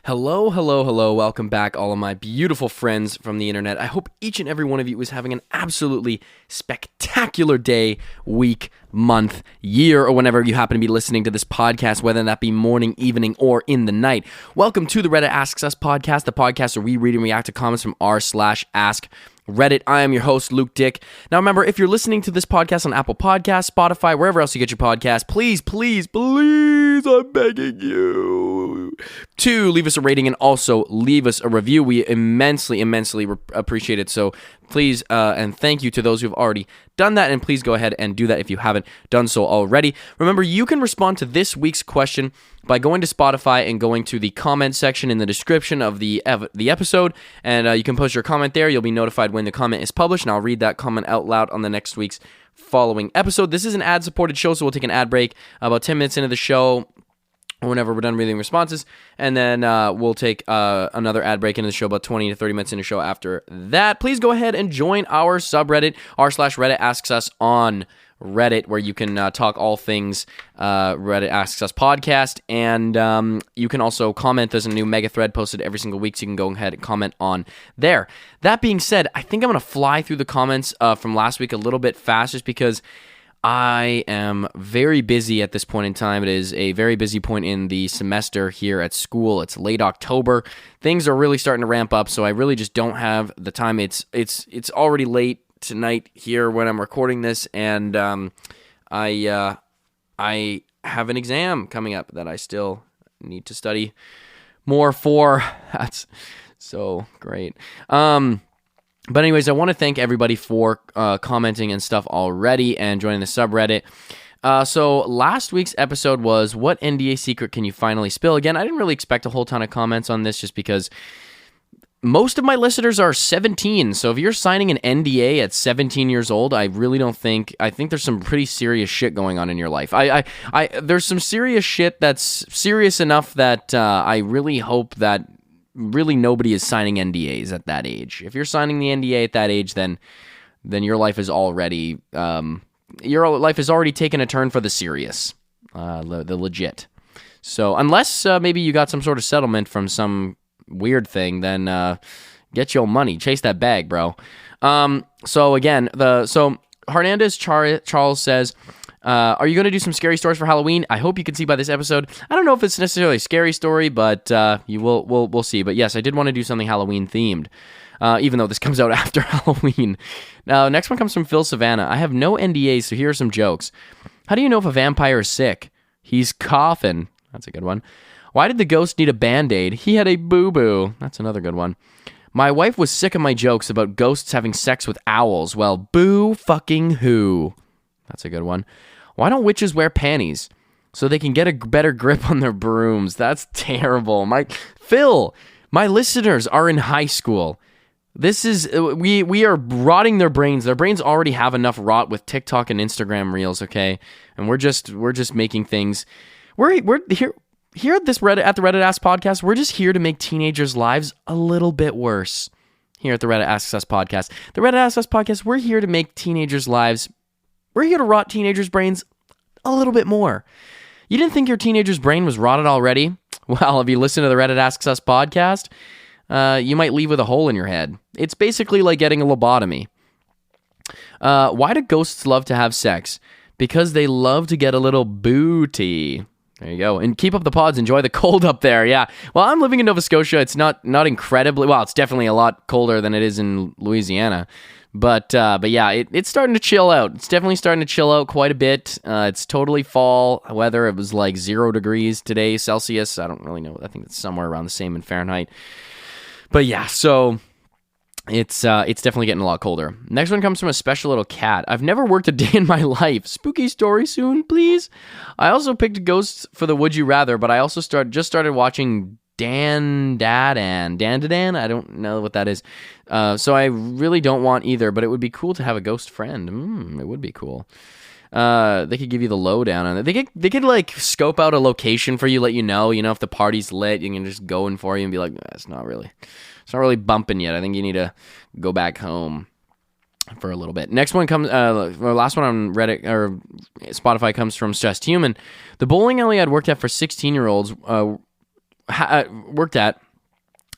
Hello, hello, hello. Welcome back, all of my beautiful friends from the internet. I hope each and every one of you is having an absolutely spectacular day, week, month, year, or whenever you happen to be listening to this podcast, whether that be morning, evening, or in the night. Welcome to the Reddit Asks Us podcast, the podcast where we read and react to comments from r/ask Reddit. I am your host, Luke Dick. Now remember, if you're listening to this podcast on Apple Podcasts, Spotify, wherever else you get your podcast, please, I'm begging you to leave us a rating and also leave us a review. We immensely appreciate it. So please, and thank you to those who have already done that, and please go ahead and do that if you haven't done so already. Remember, you can respond to this week's question by going to Spotify and going to the comment section in the description of the episode, and you can post your comment there. You'll be notified when the comment is published, and I'll read that comment out loud on the next week's following episode. This is an ad-supported show, so we'll take an ad break about 10 minutes into the show, or whenever we're done reading responses, and then we'll take another ad break into the show about 20 to 30 minutes into the show after that. Please go ahead and join our subreddit, r/Reddit Asks Us on Reddit, where you can talk all things Reddit Asks Us podcast, and you can also comment. There's a new mega thread posted every single week, so you can go ahead and comment on there. That being said, I think I'm going to fly through the comments from last week a little bit fast, just because I am very busy at this point in time. It is a very busy point in the semester here at school. It's late October. Things are really starting to ramp up, so I really just don't have the time. It's already late tonight here when I'm recording this, and I have an exam coming up that I still need to study more for. That's so great. But anyways, I want to thank everybody for commenting and stuff already and joining the subreddit. So last week's episode was, what NDA secret can you finally spill? Again, I didn't really expect a whole ton of comments on this, just because most of my listeners are 17. So if you're signing an NDA at 17 years old, I think there's some pretty serious shit going on in your life. There's some serious shit that's serious enough that I really hope that really nobody is signing NDAs at that age. If you're signing the NDA at that age, then your life is already taken a turn for the serious, the legit. So unless maybe you got some sort of settlement from some weird thing, then get your money, chase that bag, bro. So again, Hernandez Charles says, are you going to do some scary stories for Halloween? I hope you can see by this episode. I don't know if it's necessarily a scary story, but we'll see. But yes, I did want to do something Halloween themed, even though this comes out after Halloween. Now, next one comes from Phil Savannah. I have no NDAs, so here are some jokes. How do you know if a vampire is sick? He's coughing. That's a good one. Why did the ghost need a Band-Aid? He had a boo-boo. That's another good one. My wife was sick of my jokes about ghosts having sex with owls. Well, boo fucking who? That's a good one. Why don't witches wear panties? So they can get a better grip on their brooms. That's terrible. Phil, my listeners are in high school. This is, we are rotting their brains. Their brains already have enough rot with TikTok and Instagram reels, okay? And we're just making things. We're here at the Reddit Ask podcast. We're just here to make teenagers' lives a little bit worse. Here at the Reddit Asks Us podcast. The Reddit Asks Us podcast, we're here to make teenagers' lives, we're here to rot teenagers' brains a little bit more. You didn't think your teenager's brain was rotted already? Well, if you listen to the Reddit Asks Us podcast, you might leave with a hole in your head. It's basically like getting a lobotomy. Why do ghosts love to have sex? Because they love to get a little booty. There you go. And keep up the pods. Enjoy the cold up there. Yeah. Well, I'm living in Nova Scotia. It's not incredibly... Well, it's definitely a lot colder than it is in Louisiana. But yeah, it's starting to chill out. It's definitely starting to chill out quite a bit. It's totally fall weather. It was like 0 degrees today, Celsius. I don't really know. I think it's somewhere around the same in Fahrenheit. But yeah, so it's definitely getting a lot colder. Next one comes from a special little cat. I've never worked a day in my life. Spooky story soon, please. I also picked ghosts for the Would You Rather, but I also just started watching Dan. I don't know what that is. So I really don't want either, but it would be cool to have a ghost friend. It would be cool. They could give you the lowdown on it. They could like scope out a location for you, let you know if the party's lit, you can just go in for you and be like, it's not really bumping yet. I think you need to go back home for a little bit. Next one comes, last one on Reddit or Spotify comes from Stressed Human. The bowling alley I'd worked at for 16-year-olds worked at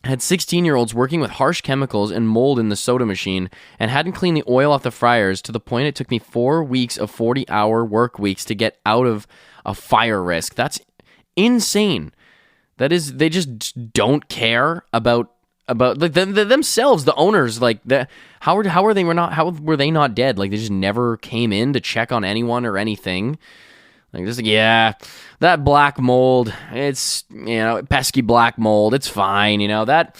had 16-year-olds working with harsh chemicals and mold in the soda machine and hadn't cleaned the oil off the fryers to the point it took me 4 weeks of 40-hour work weeks to get out of a fire risk. That's insane. That is, they just don't care about like themselves, the owners. Like, how were they not dead? Like, they just never came in to check on anyone or anything. Like, just like, yeah, that black mold, it's, pesky black mold, it's fine, that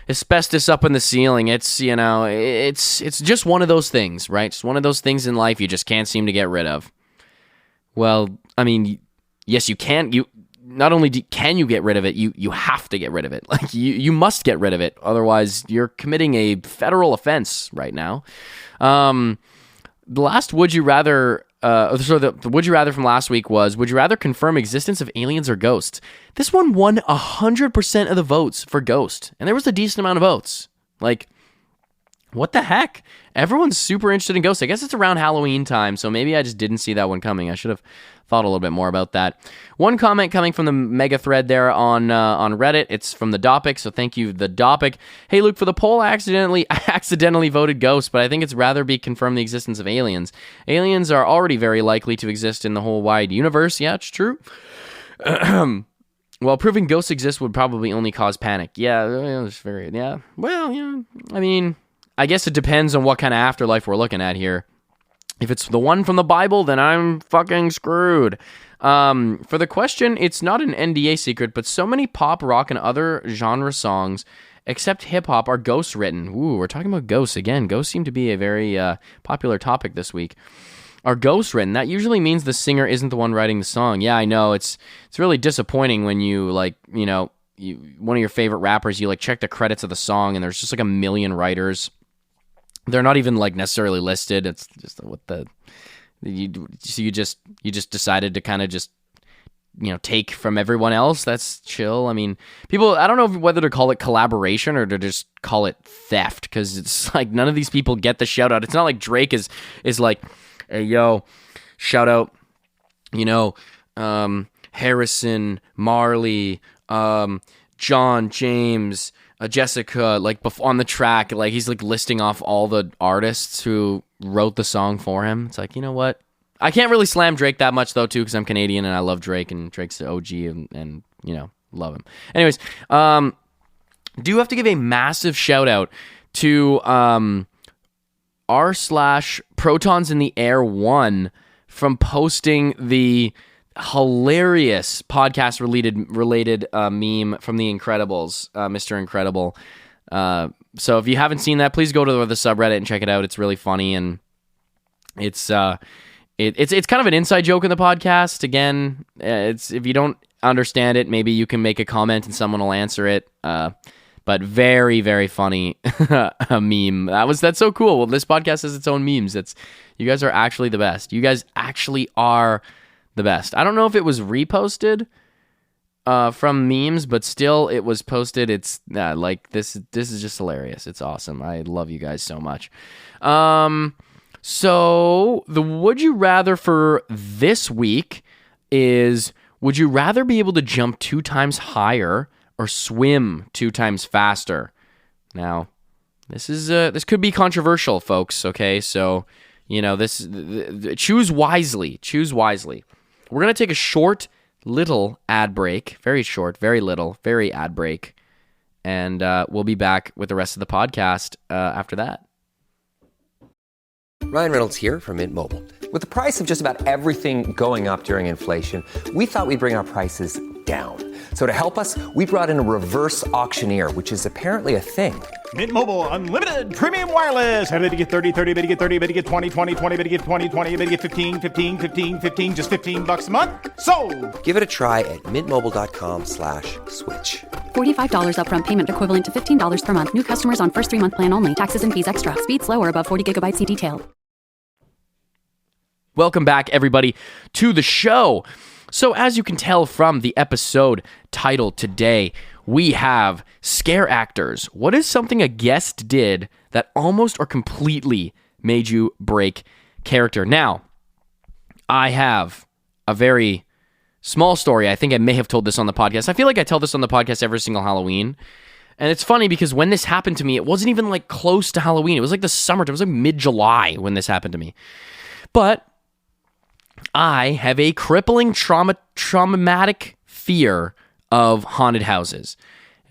asbestos up in the ceiling, it's, it's just one of those things, right? It's one of those things in life you just can't seem to get rid of. Well, I mean, yes, you can. You not only can you get rid of it, you have to get rid of it. Like, you must get rid of it, otherwise you're committing a federal offense right now. The last would you rather. The would you rather from last week was, would you rather confirm existence of aliens or ghosts? This one won 100% of the votes for ghost, and there was a decent amount of votes. Like, what the heck? Everyone's super interested in ghosts. I guess it's around Halloween time, so maybe I just didn't see that one coming. I should have thought a little bit more about that. One comment coming from the mega thread there on Reddit. It's from the Dopic, so thank you, the Dopic. Hey, Luke, for the poll, I accidentally voted ghost, but I think it's rather be confirmed the existence of aliens. Aliens are already very likely to exist in the whole wide universe. Yeah, it's true. Well, proving ghosts exist would probably only cause panic. Yeah, it's very, yeah. Well, yeah, I mean, I guess it depends on what kind of afterlife we're looking at here. If it's the one from the Bible, then I'm fucking screwed. For the question, it's not an NDA secret, but so many pop, rock, and other genre songs, except hip-hop, are ghost written. Ooh, we're talking about ghosts again. Ghosts seem to be a very popular topic this week. Are ghost written? That usually means the singer isn't the one writing the song. Yeah, I know. It's really disappointing when you, like, one of your favorite rappers, you, like, check the credits of the song, and there's just, like, a million writers. They're not even, like, necessarily listed. It's just what you just decided to kind of just, take from everyone else. That's chill. I mean, people, I don't know whether to call it collaboration or to just call it theft, because it's like none of these people get the shout out. It's not like Drake is like, hey, yo, shout out, Harrison, Marley, John, James, Jessica, like on the track, like he's like listing off all the artists who wrote the song for him. It's like, you know what? I can't really slam Drake that much though, too, because I'm Canadian and I love Drake, and Drake's the OG and love him. Anyways, do have to give a massive shout out to r/Protons in the Air 1 from posting the hilarious podcast related meme from The Incredibles, Mr. Incredible. So if you haven't seen that, please go to the subreddit and check it out. It's really funny, and it's kind of an inside joke in the podcast. Again, it's, if you don't understand it, maybe you can make a comment and someone will answer it. But very, very funny a meme. That's so cool. Well, this podcast has its own memes. You guys are actually the best. You guys actually are the best. I don't know if it was reposted from memes, but still it was posted. It's like this is just hilarious. It's awesome. I love you guys so much. So the would you rather for this week is, would you rather be able to jump 2 times higher or swim 2 times faster? Now, this could be controversial, folks, okay? So, choose wisely. Choose wisely. We're going to take a short, little ad break. Very short, very little, very ad break. And we'll be back with the rest of the podcast after that. Ryan Reynolds here from Mint Mobile. With the price of just about everything going up during inflation, we thought we'd bring our prices down. So to help us, we brought in a reverse auctioneer, which is apparently a thing. Mint Mobile Unlimited Premium Wireless. How to get 30, 30, bit to get 30, bit to get 20, 20, 20, bit to get 20, 20, bit to get 15, 15, 15, 15, just $15 a month? Sold! Give it a try at mintmobile.com/switch. $45 upfront payment equivalent to $15 per month. New customers on first 3-month plan only. Taxes and fees extra. Speed slower above 40 gigabytes. See detail. Welcome back, everybody, to the show. So as you can tell from the episode title today, we have scare actors. What is something a guest did that almost or completely made you break character? Now, I have a very Small story. I think I may have told this on the podcast. I feel like I tell this on the podcast every single Halloween. And it's funny because when this happened to me, it wasn't even like close to Halloween. It was like the summer. It was like mid-July when this happened to me. But I have a crippling traumatic fear of haunted houses.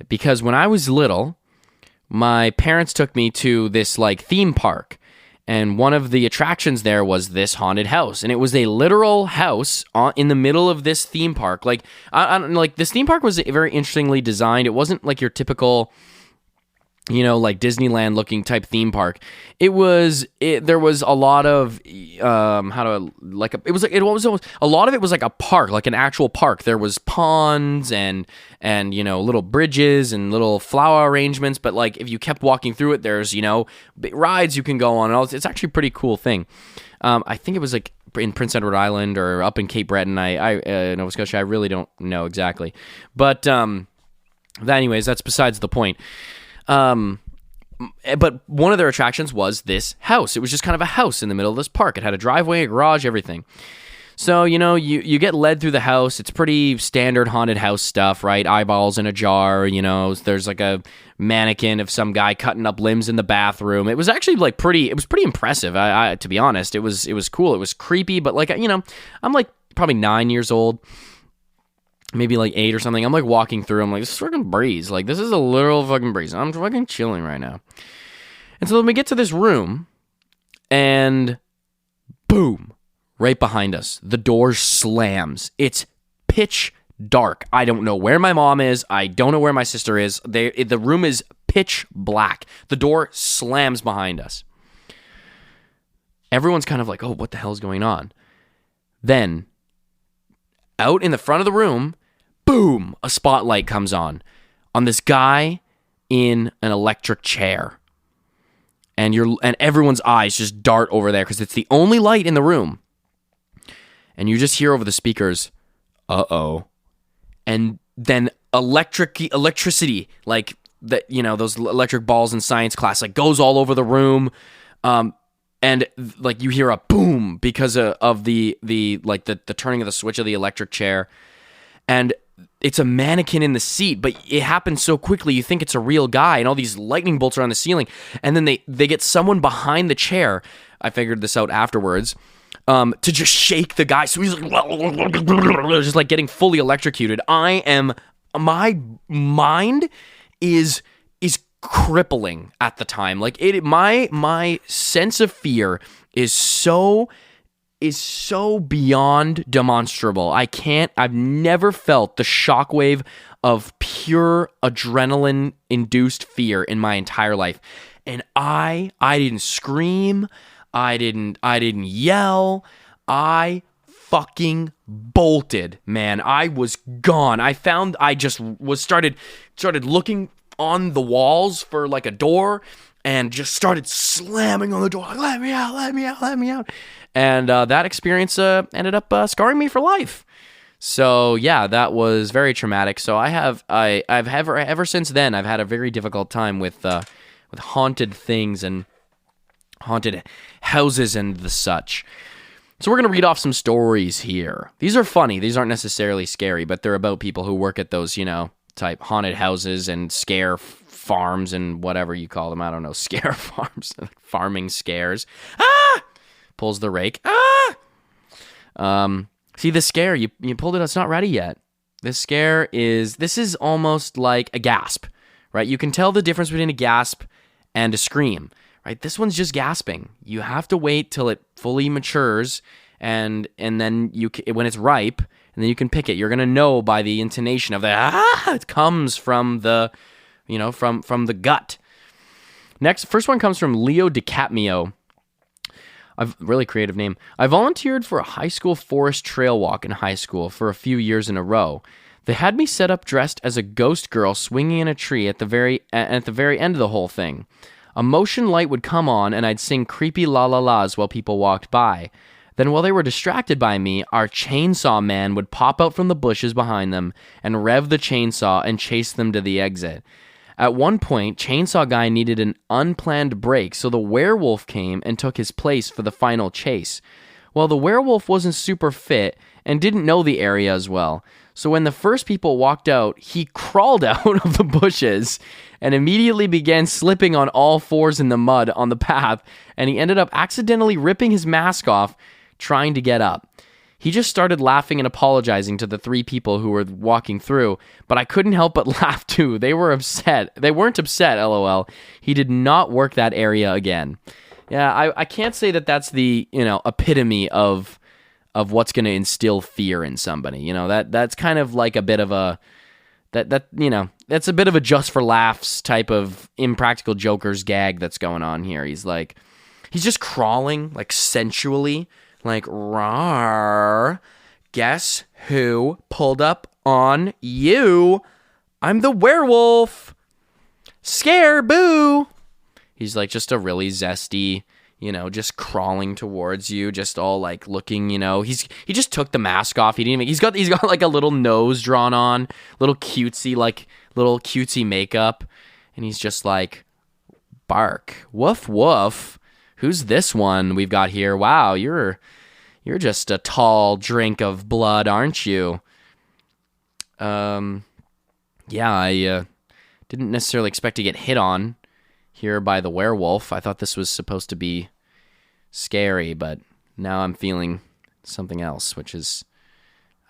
Because when I was little, my parents took me to this like theme park. And one of the attractions there was this haunted house. And it was a literal house in the middle of this theme park. Like, like this theme park was very interestingly designed. It wasn't like your typical, like Disneyland looking type theme park. There was a lot of, a lot of it was like a park, like an actual park. There was ponds and little bridges and little flower arrangements. But like, if you kept walking through it, there's, big rides you can go on. And it's actually a pretty cool thing. I think it was like in Prince Edward Island or up in Cape Breton, Nova Scotia. I really don't know exactly. But, anyways, that's besides the point. But one of their attractions was this house. It was just kind of a house in the middle of this park. It had a driveway, a garage, everything. So, you get led through the house. It's pretty standard haunted house stuff, right? Eyeballs in a jar, there's like a mannequin of some guy cutting up limbs in the bathroom. It was actually like pretty impressive. To be honest, it was cool. It was creepy, but like, I'm like probably 9 years old. Maybe like 8 or something. I'm like walking through. I'm like, this is fucking breeze. Like, this is a literal fucking breeze. I'm fucking chilling right now. And so then we get to this room, and boom, right behind us, the door slams. It's pitch dark. I don't know where my mom is. I don't know where my sister is. The room is pitch black. The door slams behind us. Everyone's kind of like, oh, what the hell is going on? Then, out in the front of the room, boom, a spotlight comes on this guy in an electric chair. And everyone's eyes just dart over there because it's the only light in the room. And you just hear over the speakers, uh-oh. And then electricity, like that, those electric balls in science class, like goes all over the room. And like you hear a boom because of the turning of the switch of the electric chair. And it's a mannequin in the seat, but it happens so quickly you think it's a real guy, and all these lightning bolts are on the ceiling. And then they get someone behind the chair. I figured this out afterwards. To just shake the guy. So he's like just like getting fully electrocuted. My mind is crippling at the time. Like my sense of fear is so beyond demonstrable. I've never felt the shockwave of pure adrenaline induced fear in my entire life. And I didn't scream. I didn't yell. I fucking bolted, man. I was gone. I just started looking on the walls for like a door and just started slamming on the door. Like, let me out, let me out, let me out. And that experience ended up scarring me for life. So yeah, that was very traumatic. So I've ever since then, I've had a very difficult time with haunted things and haunted houses and the such. So we're going to read off some stories here. These are funny. These aren't necessarily scary, but they're about people who work at those, type haunted houses and scare farms and whatever you call them. I don't know, scare farms, farming scares. Ah! Pulls the rake. Ah! See, the scare, you pulled it, it's not ready yet. This is almost like a gasp, right? You can tell the difference between a gasp and a scream, right? This one's just gasping. You have to wait till it fully matures, and then when it's ripe, and then you can pick it. You're gonna know by the intonation of it comes from the, from the gut. Next, first one comes from Leo DiCapmio. Really creative name. I volunteered for a high school forest trail walk in high school for a few years in a row. They had me set up dressed as a ghost girl swinging in a tree at the very end of the whole thing. A motion light would come on and I'd sing creepy la-la-las while people walked by. Then while they were distracted by me, our chainsaw man would pop out from the bushes behind them and rev the chainsaw and chase them to the exit. At one point, Chainsaw Guy needed an unplanned break, so the werewolf came and took his place for the final chase. Well, the werewolf wasn't super fit and didn't know the area as well. So when the first people walked out, he crawled out of the bushes and immediately began slipping on all fours in the mud on the path, and he ended up accidentally ripping his mask off trying to get up. He just started laughing and apologizing to the three people who were walking through, but I couldn't help but laugh too. They were upset. They weren't upset, LOL. He did not work that area again. Yeah, I can't say that that's the, epitome of what's going to instill fear in somebody. That's kind of like a bit of a that's a bit of a just for laughs type of Impractical Jokers gag that's going on here. He's just crawling like sensually, like, rawr, guess who pulled up on you? I'm the werewolf. Scare, boo. He's like just a really zesty, just crawling towards you, just all like looking, he just took the mask off. He's got like a little nose drawn on, little cutesy makeup, and he's just like, bark, woof woof. Who's this one we've got here? Wow, you're just a tall drink of blood, aren't you? Yeah, I didn't necessarily expect to get hit on here by the werewolf. I thought this was supposed to be scary, but now I'm feeling something else, which is,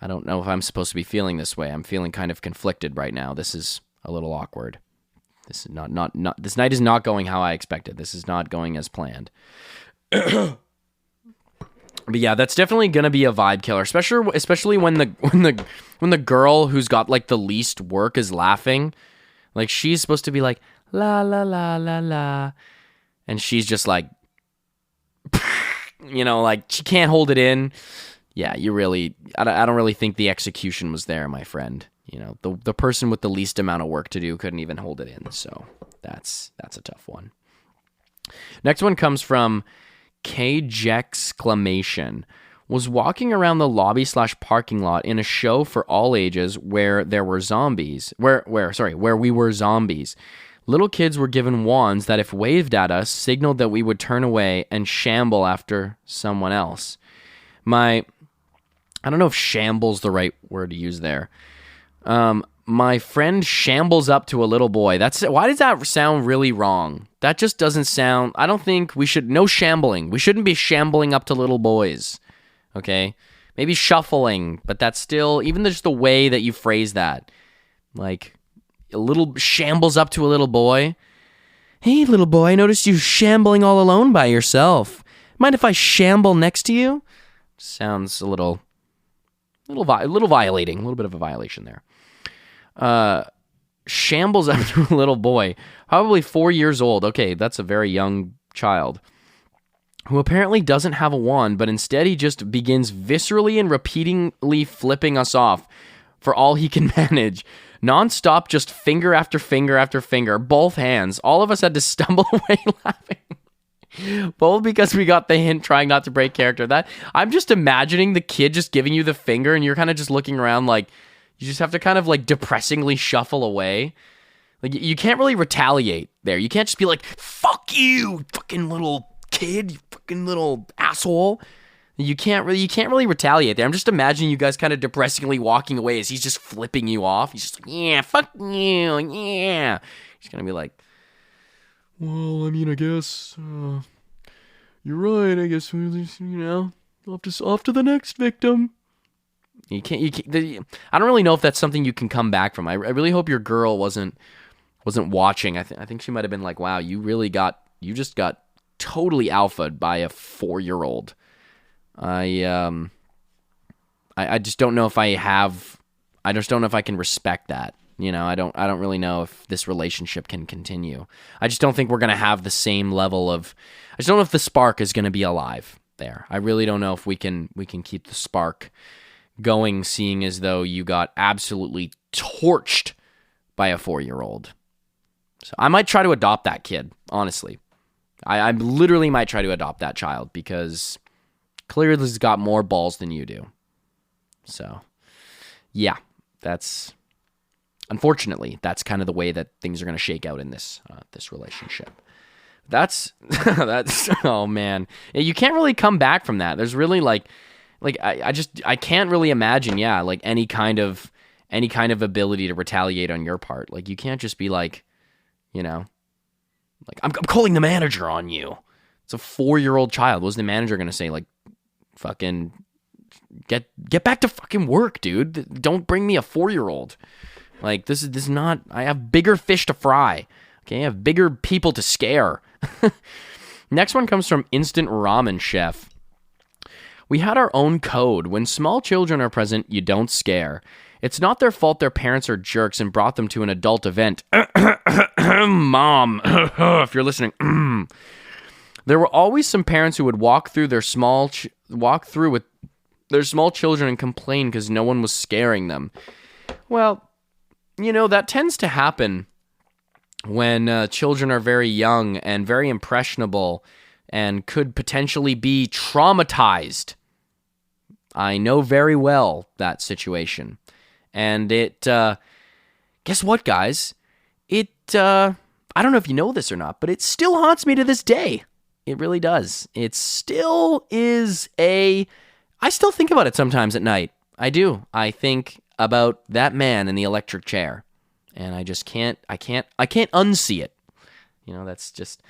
I don't know if I'm supposed to be feeling this way. I'm feeling kind of conflicted right now. This is a little awkward. This is not this night is not going how I expected. This is not going as planned. But yeah, that's definitely gonna be a vibe killer, especially when the girl who's got like the least work is laughing. Like, she's supposed to be like la la la la la, and she's just like, like she can't hold it in. Yeah, I don't really think the execution was there, my friend. The person with the least amount of work to do couldn't even hold it in. So that's a tough one. Next one comes from Kjexclamation. Was walking around the lobby/parking lot in a show for all ages where there were zombies. Where we were zombies. Little kids were given wands that, if waved at us, signaled that we would turn away and shamble after someone else. I don't know if shamble's the right word to use there. My friend shambles up to a little boy. Why does that sound really wrong? That just doesn't sound, I don't think no shambling. We shouldn't be shambling up to little boys. Okay? Maybe shuffling, but that's still, even just the way that you phrase that. Like, a little shambles up to a little boy. Hey, little boy, I noticed you shambling all alone by yourself. Mind if I shamble next to you? Sounds a little violating, a little bit of a violation there. Shambles up to a little boy, probably 4 years old. Okay, that's a very young child, who apparently doesn't have a wand, but instead he just begins viscerally and repeatedly flipping us off for all he can manage. Non-stop, just finger after finger after finger, both hands. All of us had to stumble away laughing. Both because we got the hint, trying not to break character. That I'm just imagining the kid just giving you the finger and you're kind of just looking around like you just have to kind of like depressingly shuffle away. Like, you can't really retaliate there. You can't just be like, fuck you, fucking little kid, you fucking little asshole. You can't really retaliate there. I'm just imagining you guys kind of depressingly walking away as he's just flipping you off. He's just like, yeah, fuck you, yeah. He's gonna be like, well, I mean, I guess you're right. I guess off to the next victim. I don't really know if that's something you can come back from. I really hope your girl wasn't watching. I think she might have been like, wow, you just got totally alphaed by a 4-year-old. I just don't know if I just don't know if I can respect that. I don't really know if this relationship can continue. I just don't think we're going to have the same level of, I just don't know if the spark is going to be alive there. I really don't know if we can keep the spark going, seeing as though you got absolutely torched by a 4-year-old. So I might try to adopt that kid, honestly. I literally might try to adopt that child because clearly he's got more balls than you do. So, yeah, unfortunately, that's kind of the way that things are going to shake out in this relationship. That's oh man, you can't really come back from that. There's really like I can't really imagine, like any kind of ability to retaliate on your part. Like you can't just be like, like I'm calling the manager on you. It's a 4-year-old child. What's the manager gonna say? Like, fucking get back to fucking work, dude. Don't bring me a 4-year-old. Like this is not. I have bigger fish to fry. Okay, I have bigger people to scare. Next one comes from Instant Ramen Chef. We had our own code. When small children are present, you don't scare. It's not their fault their parents are jerks and brought them to an adult event. Mom, if you're listening. There were always some parents who would walk through with their small children and complain because no one was scaring them. Well, that tends to happen when children are very young and very impressionable and could potentially be traumatized. I know very well that situation. And it, guess what, guys? I don't know if you know this or not, but it still haunts me to this day. It really does. It still is I still think about it sometimes at night. I do. I think about that man in the electric chair. And I just can't unsee it. That's just,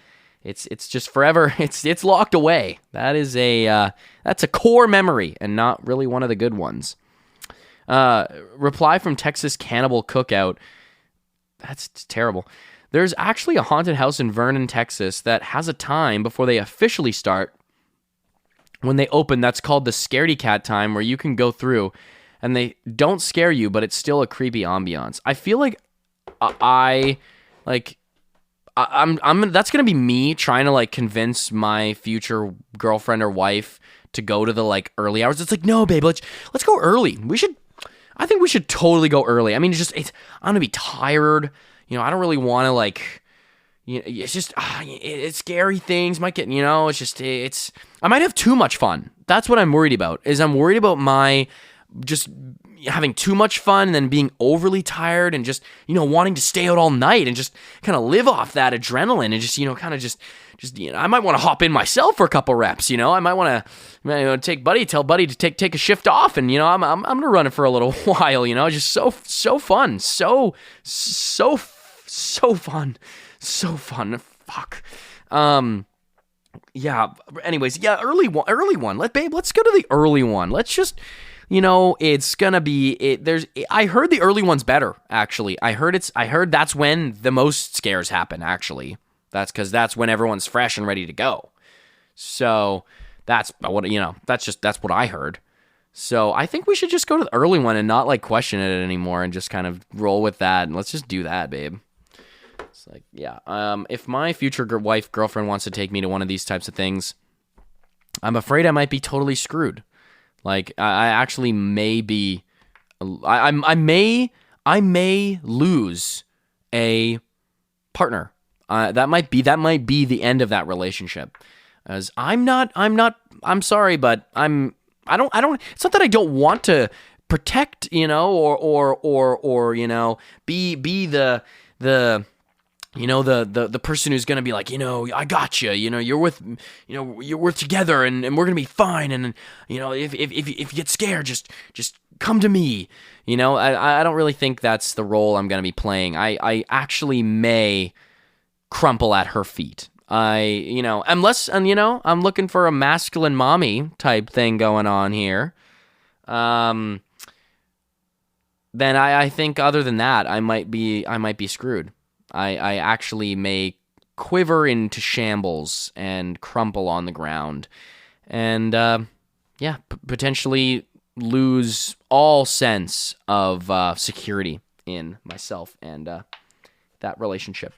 it's just forever. It's locked away. That's a core memory and not really one of the good ones. Reply from Texas Cannibal Cookout. That's terrible. There's actually a haunted house in Vernon, Texas that has a time before they officially start. When they open, that's called the Scaredy Cat time, where you can go through and they don't scare you, but it's still a creepy ambiance. I feel like I'm that's going to be me trying to like convince my future girlfriend or wife to go to the like early hours. It's like, no, babe, let's go early. I think we should totally go early. I mean, I'm going to be tired. I don't really want to like, it's just, it's scary things might get, I might have too much fun. That's what I'm worried about, I'm worried about my just having too much fun and then being overly tired and just, wanting to stay out all night and just kind of live off that adrenaline and just, kind of just, I might want to hop in myself for a couple reps, I might want to tell Buddy to take a shift off and, I'm going to run it for a little while, just so fun, so fun, fuck. Yeah, anyways, early one, let's go to the early one. Let's just, it's gonna be I heard the early one's better, actually. I heard that's when the most scares happen, actually. That's because that's when everyone's fresh and ready to go. So that's what that's what I heard. So I think we should just go to the early one and not like question it anymore and just kind of roll with that, and let's just do that, babe. It's like, if my future girlfriend wants to take me to one of these types of things, I'm afraid I might be totally screwed. Like, I actually may be, I may lose a partner. That might be the end of that relationship. As I'm sorry, but I don't, it's not that I don't want to protect, or be the person who's going to be like, I got you, we're together and we're going to be fine. And, if you get scared, just come to me. I don't really think that's the role I'm going to be playing. I actually may crumple at her feet. Unless, I'm looking for a masculine mommy type thing going on here. Then I think other than that, I might be screwed. I actually may quiver into shambles and crumple on the ground and, potentially lose all sense of security in myself and that relationship.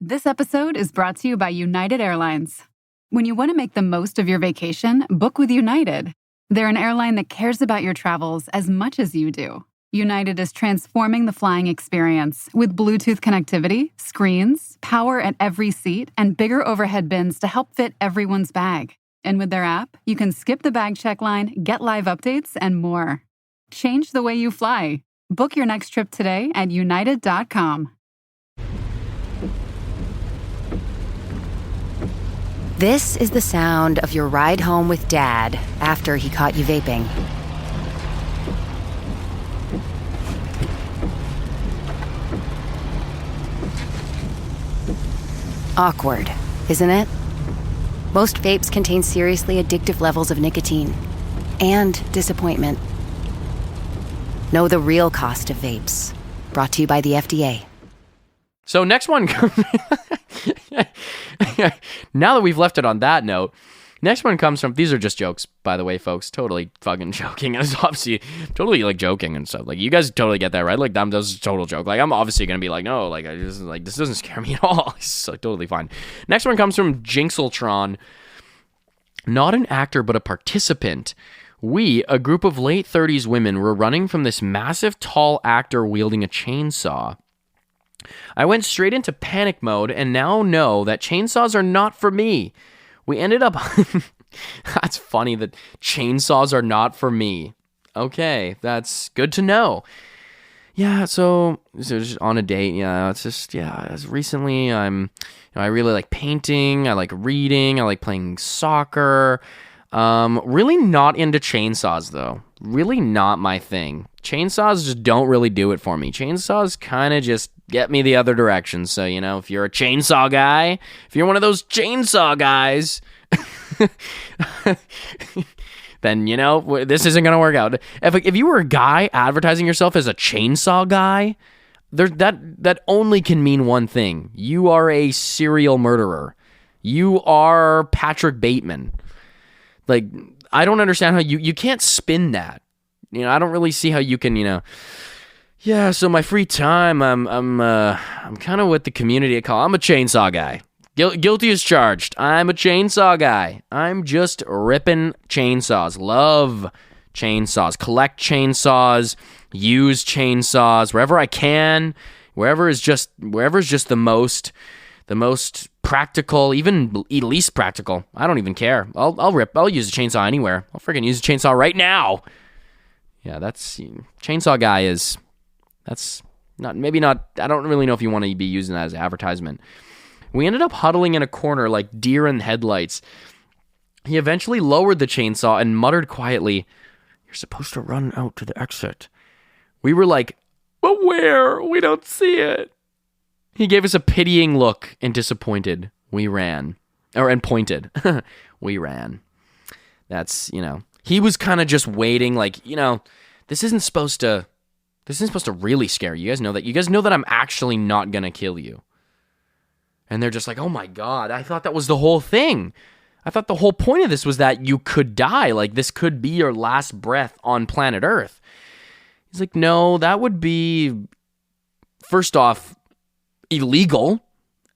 This episode is brought to you by United Airlines. When you want to make the most of your vacation, book with United. They're an airline that cares about your travels as much as you do. United is transforming the flying experience with Bluetooth connectivity, screens, power at every seat, and bigger overhead bins to help fit everyone's bag. And with their app, you can skip the bag check line, get live updates, and more. Change the way you fly. Book your next trip today at united.com. This is the sound of your ride home with Dad after he caught you vaping. Awkward, isn't it? Most vapes contain seriously addictive levels of nicotine and disappointment. Know the real cost of vapes. Brought to you by the FDA. So next one, now that we've left it on that note, next one comes from, these are just jokes, by the way, folks, totally fucking joking. It's obviously totally like joking and stuff. Like, you guys totally get that, right? Like, that was a total joke. Like, I'm obviously going to be like, no, like, I just, like, this doesn't scare me at all. It's like totally fine. Next one comes from Jinxeltron. Not an actor, but a participant. We, a group of late 30s women, were running from this massive tall actor wielding a chainsaw. I went straight into panic mode and now know that chainsaws are not for me. We ended up... That's funny that chainsaws are not for me. Okay, that's good to know. Yeah, so just on a date, yeah, it's just, yeah, as recently I really like painting, I like reading, I like playing soccer. Really not into chainsaws, though. Really not my thing. Chainsaws just don't really do it for me. Chainsaws kind of just get me the other direction. So, you know, if you're a chainsaw guy, if you're one of those chainsaw guys, then, you know, this isn't going to work out. If you were a guy advertising yourself as a chainsaw guy, that only can mean one thing. You are a serial murderer. You are Patrick Bateman. Like, I don't understand how you can't spin that. You know, I don't really see how you can, you know. Yeah, so my free time, I'm kind of what the community call. I'm a chainsaw guy. Guilty as charged. I'm a chainsaw guy. I'm just ripping chainsaws. Love chainsaws. Collect chainsaws. Use chainsaws wherever I can. Wherever is just the most practical, even least practical. I don't even care. I'll use a chainsaw anywhere. I'll freaking use a chainsaw right now. Yeah, that's chainsaw guy is. That's maybe not. I don't really know if you want to be using that as advertisement. We ended up huddling in a corner like deer in headlights. He eventually lowered the chainsaw and muttered quietly, "You're supposed to run out to the exit." We were like, "But where? We don't see it." He gave us a pitying look and disappointed. We ran. And pointed. We ran. That's, you know. He was kind of just waiting, like, you know, this isn't supposed to really scare you. You guys know that. You guys know that I'm actually not going to kill you. And they're just like, oh my God, I thought that was the whole thing. I thought the whole point of this was that you could die. Like, this could be your last breath on planet Earth. He's like, no, that would be, first off, illegal,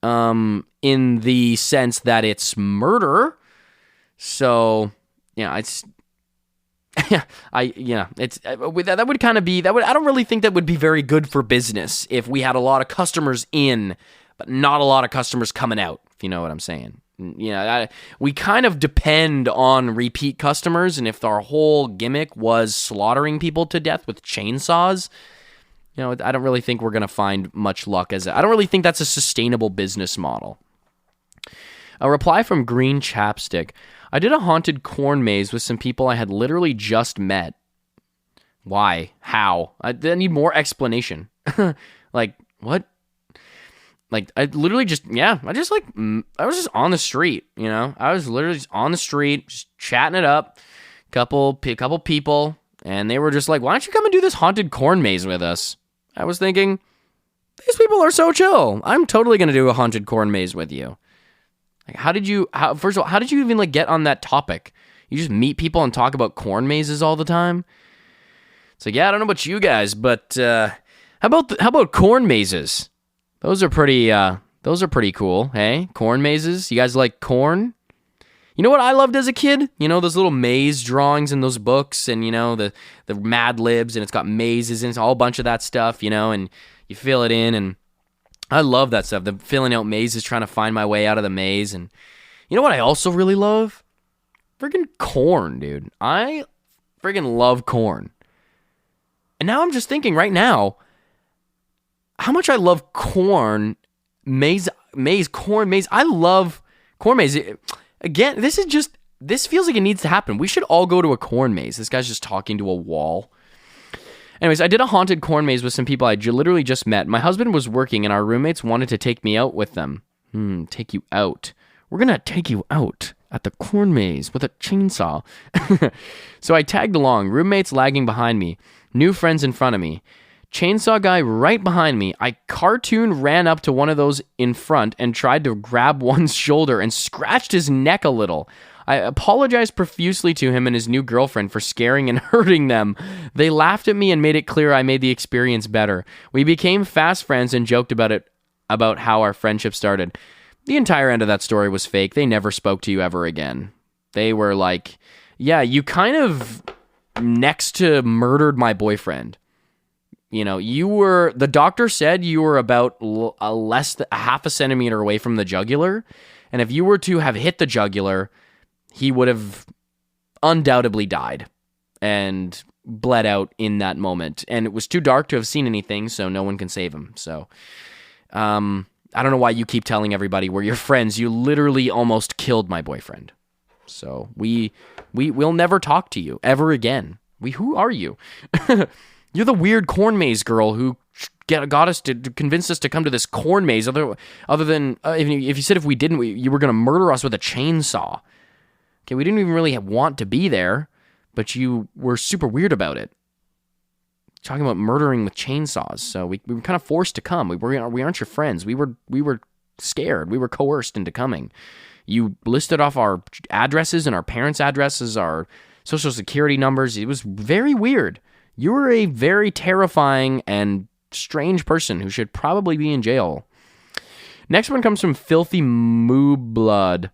in the sense that it's murder. So, yeah, it's, that would kind of be, I don't really think that would be very good for business if we had a lot of customers in, but not a lot of customers coming out, if you know what I'm saying. You know, we kind of depend on repeat customers, and if our whole gimmick was slaughtering people to death with chainsaws, you know, I don't really think we're going to find much luck I don't really think that's a sustainable business model. A reply from Green Chapstick. I did a haunted corn maze with some people I had literally just met. Why? How? I need more explanation. Like, what? Like, I literally just, I was just on the street, you know? I was literally just on the street, just chatting it up. Couple people, and they were just like, why don't you come and do this haunted corn maze with us? I was thinking, these people are so chill. I'm totally going to do a haunted corn maze with you. Like, first of all, how did you even, like, get on that topic? You just meet people and talk about corn mazes all the time? It's like, yeah, I don't know about you guys, but how about corn mazes? Those are pretty cool, hey? Corn mazes? You guys like corn? You know what I loved as a kid? You know, those little maze drawings in those books, and, you know, the Mad Libs, and it's got mazes, and it's all a bunch of that stuff, you know, and you fill it in, and I love that stuff. The filling out mazes, trying to find my way out of the maze. And you know what I also really love? Friggin' corn, dude. I friggin' love corn. And now I'm just thinking right now how much I love corn maze. I love corn maze. Again, this feels like it needs to happen. We should all go to a corn maze. This guy's just talking to a wall. Anyways, I did a haunted corn maze with some people I literally just met. My husband was working and our roommates wanted to take me out with them. Take you out. We're going to take you out at the corn maze with a chainsaw. So I tagged along, roommates lagging behind me, new friends in front of me, chainsaw guy right behind me. I cartoon ran up to one of those in front and tried to grab one's shoulder and scratched his neck a little. I apologized profusely to him and his new girlfriend for scaring and hurting them. They laughed at me and made it clear I made the experience better. We became fast friends and joked about how our friendship started. The entire end of that story was fake. They never spoke to you ever again. They were like, yeah, you kind of next to murdered my boyfriend. You know, the doctor said you were about less than a half a centimeter away from the jugular. And if you were to have hit the jugular, he would have undoubtedly died and bled out in that moment. And it was too dark to have seen anything, so no one can save him. So, I don't know why you keep telling everybody we're your friends. You literally almost killed my boyfriend. So we'll never talk to you ever again. Who are you? You're the weird corn maze girl who got us to convince us to come to this corn maze. Other than if you said if we didn't, you were going to murder us with a chainsaw. Okay, we didn't even really want to be there, but you were super weird about it. Talking about murdering with chainsaws, so we were kind of forced to come. We aren't your friends. We were scared. We were coerced into coming. You listed off our addresses and our parents' addresses, our social security numbers. It was very weird. You were a very terrifying and strange person who should probably be in jail. Next one comes from Filthy Moo Blood.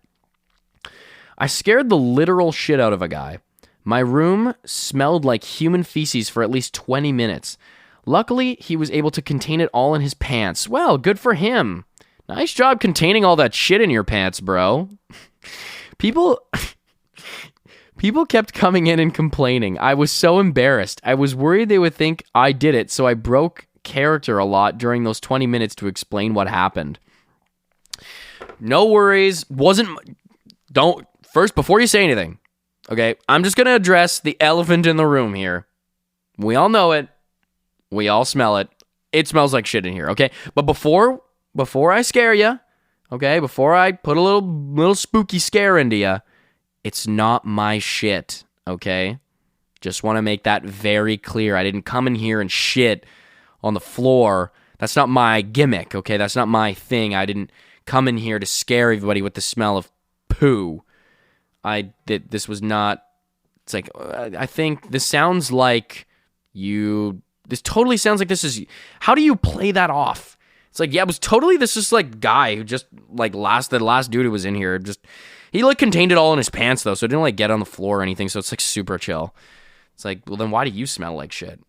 I scared the literal shit out of a guy. My room smelled like human feces for at least 20 minutes. Luckily, he was able to contain it all in his pants. Well, good for him. Nice job containing all that shit in your pants, bro. People kept coming in and complaining. I was so embarrassed. I was worried they would think I did it, so I broke character a lot during those 20 minutes to explain what happened. No worries. First, before you say anything, okay, I'm just going to address the elephant in the room here. We all know it. We all smell it. It smells like shit in here, okay? But before I scare you, okay, before I put a little spooky scare into you, it's not my shit, okay? Just want to make that very clear. I didn't come in here and shit on the floor. That's not my gimmick, okay? That's not my thing. I didn't come in here to scare everybody with the smell of poo. This was not, it's like, I think this sounds like this totally sounds like this is, how do you play that off? It's like, yeah, it was totally, this is like guy who just, like, the last dude who was in here, he, like, contained it all in his pants, though, so it didn't, like, get on the floor or anything, so it's, like, super chill. It's like, well, then why do you smell like shit?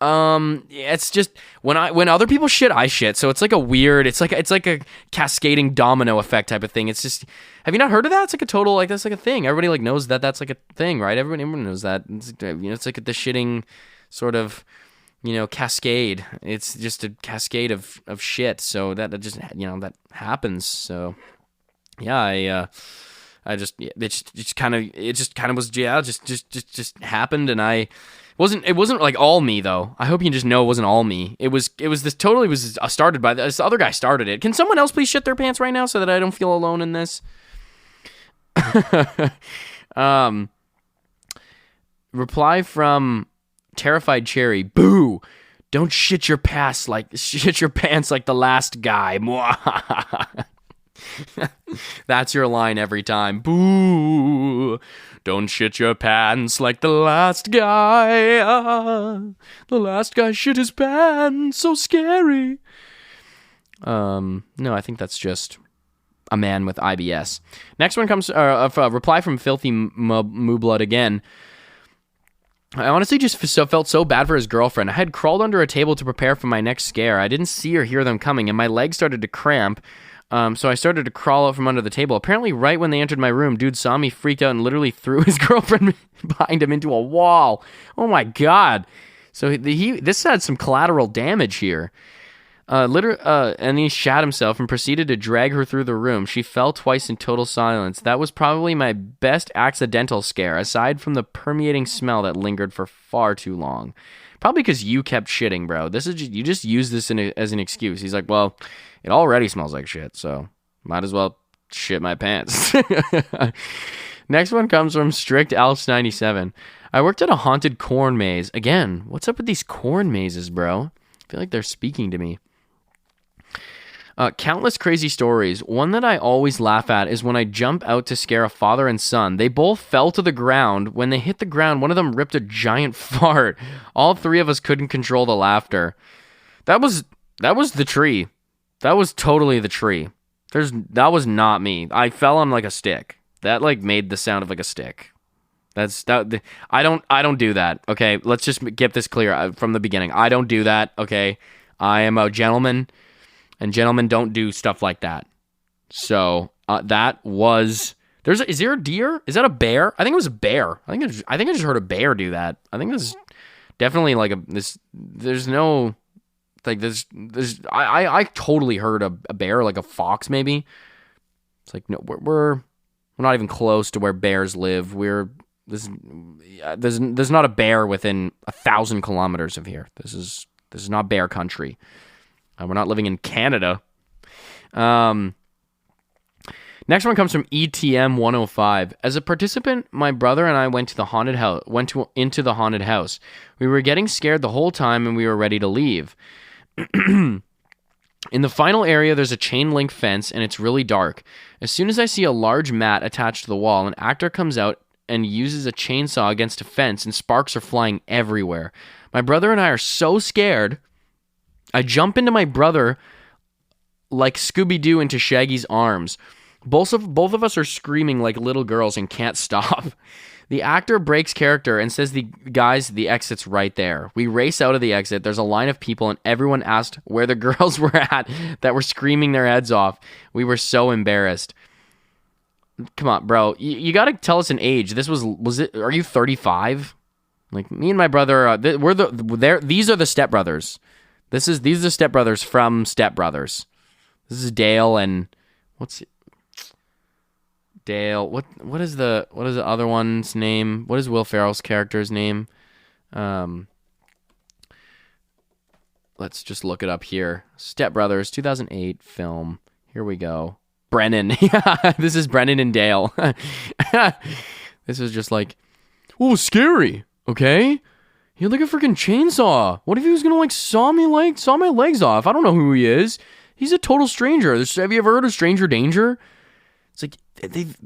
It's just when other people shit, I shit. So it's like a weird, it's like a cascading domino effect type of thing. It's just, have you not heard of that? It's like a total, like, that's like a thing. Everybody, like, knows that that's like a thing, right? Everyone knows that. It's like the shitting sort of, cascade. It's just a cascade of shit. So that just, that happens. So yeah, it just kind of was, yeah, just happened. And it wasn't like all me, though. I hope you just know it wasn't all me. It was started by this other guy started it. Can someone else please shit their pants right now so that I don't feel alone in this? Reply from Terrified Cherry. Boo! Don't shit your pants like the last guy. That's your line every time. Boo! Don't shit your pants like the last guy. The last guy shit his pants. So scary. No, I think that's just a man with IBS. Next one comes a reply from Filthy Moo Blood again. I honestly just felt so bad for his girlfriend. I had crawled under a table to prepare for my next scare. I didn't see or hear them coming, and my legs started to cramp. So I started to crawl out from under the table. Apparently, right when they entered my room, dude saw me, freaked out, and literally threw his girlfriend behind him into a wall. Oh my god! So this had some collateral damage here. And he shat himself and proceeded to drag her through the room. She fell twice in total silence. That was probably my best accidental scare, aside from the permeating smell that lingered for far too long. Probably because you kept shitting, bro. You just use this as an excuse. He's like, well, it already smells like shit, so might as well shit my pants. Next one comes from Strict Alps 97. I worked at a haunted corn maze. Again, what's up with these corn mazes, bro? I feel like they're speaking to me. Countless crazy stories. One that I always laugh at is when I jump out to scare a father and son. They both fell to the ground. When they hit the ground, one of them ripped a giant fart. All three of us couldn't control the laughter. That was the tree. That was totally the tree. That was not me. I fell on like a stick. That like made the sound of like a stick. I don't do that. Okay, let's just get this clear from the beginning. I don't do that. Okay, I am a gentleman. And gentlemen don't do stuff like that. So that was. Is there a deer? Is that a bear? I think it was a bear. I think I just heard a bear do that. I think this is definitely like There's no like there's. I totally heard a bear, like a fox maybe. It's like no, we're not even close to where bears live. There's not a bear within 1,000 kilometers of here. This is not bear country. We're not living in Canada. Next one comes from ETM 105. As a participant, my brother and I went into the haunted house. We were getting scared the whole time and we were ready to leave. In the final area, there's a chain link fence and it's really dark. As soon as I see a large mat attached to the wall, an actor comes out and uses a chainsaw against a fence and sparks are flying everywhere. My brother and I are so scared. I jump into my brother like Scooby-Doo into Shaggy's arms. Both of us are screaming like little girls and can't stop. The actor breaks character and says, the exit's right there. We race out of the exit. There's a line of people and everyone asked where the girls were at that were screaming their heads off. We were so embarrassed. Come on, bro. You got to tell us an age. Was it? Are you 35? Like me and my brother, these are the stepbrothers. These are the stepbrothers from Step Brothers. This is Dale and Dale. What is the other one's name? What is Will Ferrell's character's name? Let's just look it up here. Step Brothers, 2008 film. Here we go. Brennan. Yeah, this is Brennan and Dale. This is just like, oh, scary. Okay. He had like a freaking chainsaw. What if he was gonna like saw my legs off? I don't know who he is. He's a total stranger. Have you ever heard of Stranger Danger? It's like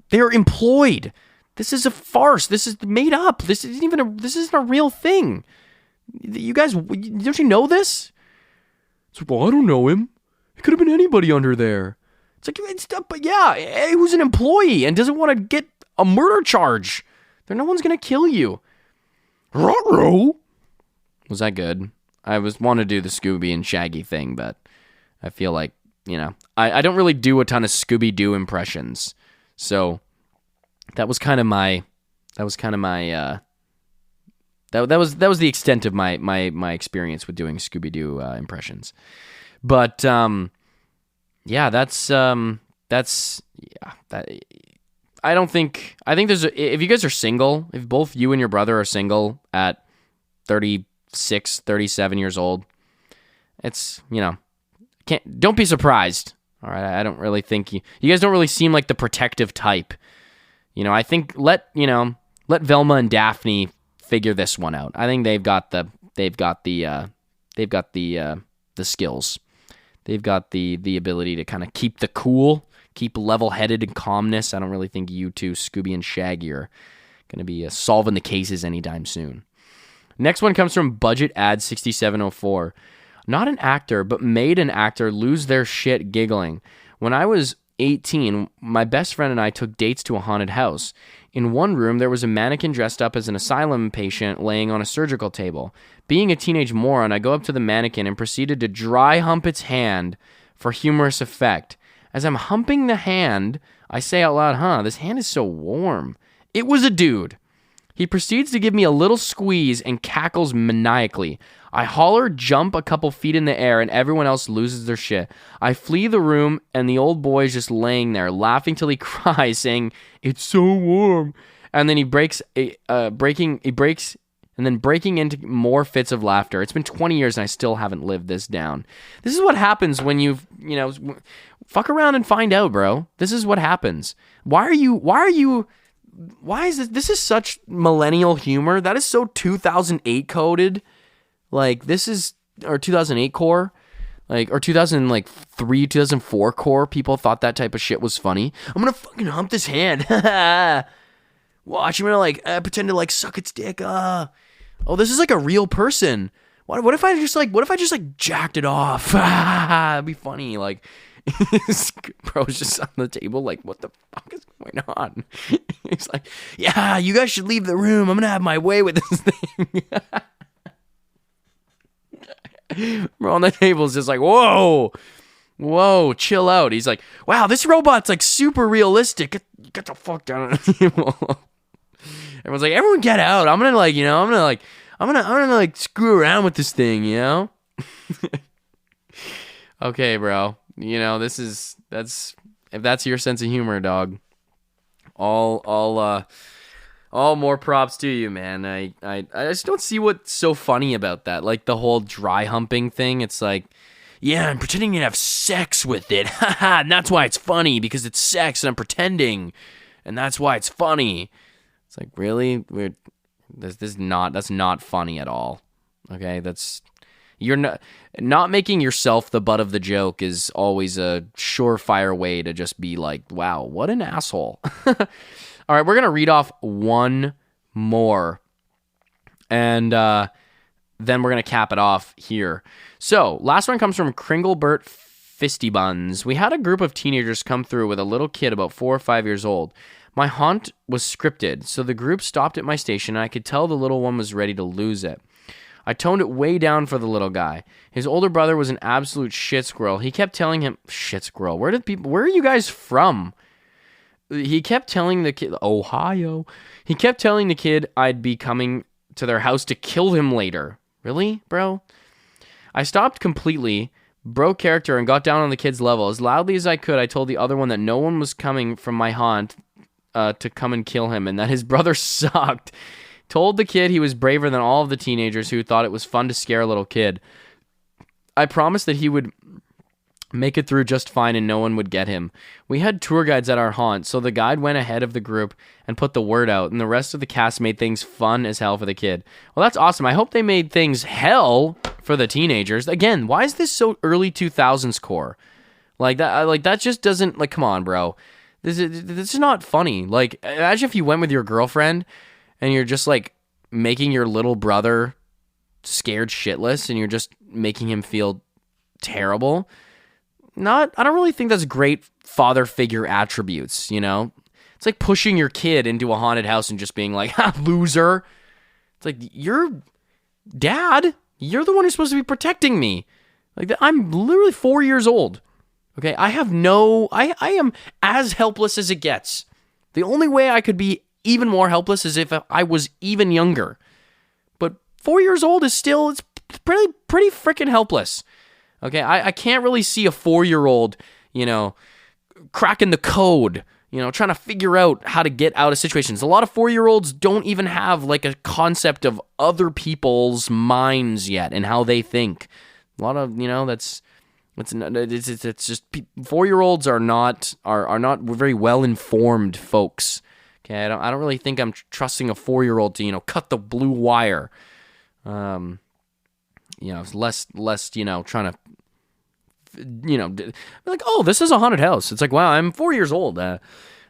they're employed. This is a farce. This is made up. This isn't a real thing. You guys, don't you know this? It's like, well, I don't know him. It could have been anybody under there. It's like, but yeah, hey, who's an employee and doesn't want to get a murder charge? No one's gonna kill you. Ruh-roh. Was that good? I wanted to do the Scooby and Shaggy thing, but I feel like, I don't really do a ton of Scooby-Doo impressions. So that was kind of my that was the extent of my experience with doing Scooby-Doo impressions. But yeah, I think if you guys are single, if both you and your brother are single at 36, 37 years old, it's, don't be surprised. All right. I don't really think you guys don't really seem like the protective type. I think let Velma and Daphne figure this one out. I think they've got the skills. They've got the ability to kind of keep the cool, keep level-headed and calmness. I don't really think you two, Scooby and Shaggy, are going to be solving the cases anytime soon. Next one comes from Budget Ad 6704. Not an actor, but made an actor lose their shit giggling. When I was 18, my best friend and I took dates to a haunted house. In one room, there was a mannequin dressed up as an asylum patient laying on a surgical table. Being a teenage moron, I go up to the mannequin and proceeded to dry hump its hand for humorous effect. As I'm humping the hand, I say out loud, this hand is so warm. It was a dude. He proceeds to give me a little squeeze and cackles maniacally. I holler, jump a couple feet in the air, and everyone else loses their shit. I flee the room, and the old boy is just laying there, laughing till he cries, saying, "It's so warm." And then he breaks into more fits of laughter. It's been 20 years and I still haven't lived this down. This is what happens when fuck around and find out, bro. This is what happens. Why is this? This is such millennial humor. That is so 2008 coded. Like, this is, or 2008 core. Like, or 2003, 2004 core. People thought that type of shit was funny. I'm gonna fucking hump this hand. Watch, I'm gonna pretend to suck its dick. Oh, this is like a real person. What if I just jacked it off? It'd be funny. Like, bro's just on the table. Like, what the fuck is going on? He's like, yeah, you guys should leave the room. I'm gonna have my way with this thing. Bro on the table is just like, whoa, chill out. He's like, wow, this robot's like super realistic. Get the fuck down on the table. Everyone's like, everyone get out. I'm gonna screw around with this thing, you know? Okay, bro. If that's your sense of humor, dog. All more props to you, man. I just don't see what's so funny about that. Like the whole dry humping thing. It's like, yeah, I'm pretending to have sex with it. Haha, and that's why it's funny, because it's sex and I'm pretending. And that's why it's funny. It's like, really? That's not funny at all. Okay, you're not making yourself the butt of the joke is always a surefire way to just be like, wow, what an asshole. All right, we're gonna read off one more, and then we're gonna cap it off here. So, last one comes from Kringlebert Fisty Buns. We had a group of teenagers come through with a little kid about 4 or 5 years old. My haunt was scripted, so the group stopped at my station, and I could tell the little one was ready to lose it. I toned it way down for the little guy. His older brother was an absolute shit squirrel. He kept telling him, shit squirrel, where are you guys from? He kept telling the kid, Ohio. He kept telling the kid I'd be coming to their house to kill him later. Really, bro? I stopped completely, broke character, and got down on the kid's level. As loudly as I could, I told the other one that no one was coming from my haunt to come and kill him, and that his brother sucked. Told the kid he was braver than all of the teenagers who thought it was fun to scare a little kid. I promised that he would make it through just fine and no one would get him. We had tour guides at our haunt, so the guide went ahead of the group and put the word out, and the rest of the cast made things fun as hell for the kid. Well, that's awesome. I hope they made things hell for the teenagers. Again, why is this so early 2000s core? That just doesn't, come on, bro. This is not funny. Like, imagine if you went with your girlfriend and you're just making your little brother scared shitless and you're just making him feel terrible. I don't really think that's great father figure attributes, you know? It's like pushing your kid into a haunted house and just being like, ha, loser. It's like, you're dad. You're the one who's supposed to be protecting me. I'm literally 4 years old. Okay, I am as helpless as it gets. The only way I could be even more helpless is if I was even younger. But 4 years old is still, it's pretty freaking helpless. Okay, I can't really see a 4-year-old, cracking the code, trying to figure out how to get out of situations. A lot of 4-year-olds don't even have a concept of other people's minds yet and how they think. A lot of, it's just 4-year-olds are not very well informed folks. Okay, I don't really think I'm trusting a 4-year-old to cut the blue wire. It's less trying to oh, this is a haunted house. It's like, wow, I'm 4 years old.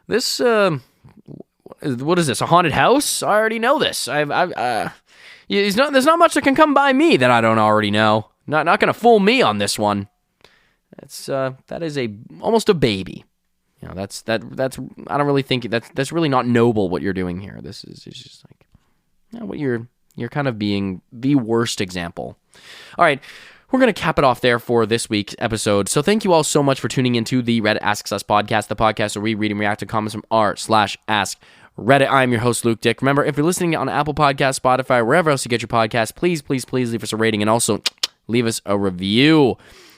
This what is this? A haunted house? I already know this. There's not much that can come by me that I don't already know. Not gonna fool me on this one. That is almost a baby. That's I don't really think that's really not noble what you're doing here. This is just what you're kind of being the worst example. All right, we're going to cap it off there for this week's episode. So thank you all so much for tuning into the Reddit Asks Us podcast, the podcast where we read and react to comments from r/Ask Reddit. I'm your host, Luke Dick. Remember, if you're listening on Apple Podcasts, Spotify, wherever else you get your podcasts, please leave us a rating and also leave us a review.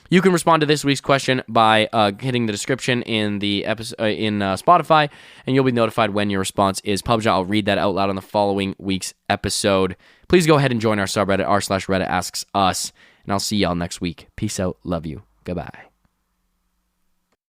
You can respond to this week's question by hitting the description in the episode in Spotify, and you'll be notified when your response is published. I'll read that out loud on the following week's episode. Please go ahead and join our subreddit, r/Reddit Asks Us, and I'll see y'all next week. Peace out. Love you. Goodbye.